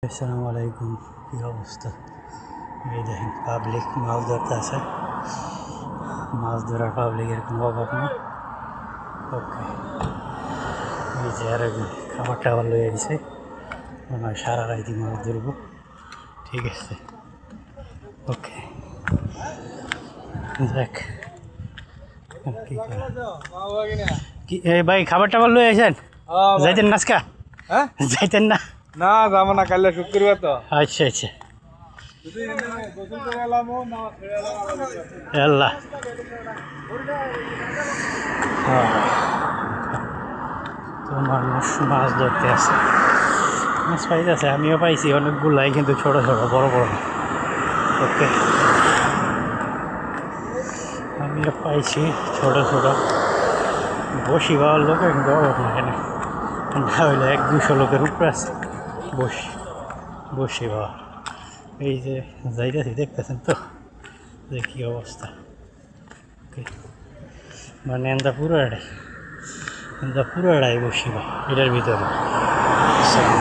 আসসালামু আলাইকুম, কী অবস্থা? এই দেখেন পাবলিক মাছ ধরতে আছে, মাছ ধরার পাবলিকের কোনো অভাব নেই। ওকে, এই যে আর একজন খাবার টাবার লয়ে গেছে, মনে হয় সারা রাইতে মাছ ধরবো। ঠিক আছে, ওকে, দেখ কি কি এই ভাই খাবার টাবার লয়ে আসেন, যাইতেন নাচকা? হ্যাঁ, যাইতেন না? না যাবো না, কাল শুক্রবার তো। আচ্ছা আচ্ছা, আল্লাহ তো মানুষ মাছ ধরতে আছে, মাছ পাইতেছে, আমিও পাইছি অনেকগুলাই, কিন্তু ছোট ছোট, বড় বড়। ওকে, আমিও পাইছি ছোট ছোট, বসি পাওয়ার লোকে কিন্তু অভাব না এখানে, না হইলে 100-200 লোকের উপরে আছে বসি পাওয়া। এই যে যাইতেছি, দেখতেছেন তো যে কী অবস্থা। ওকে, মানে পুরোটাই বসি বা এটার ভিতরে।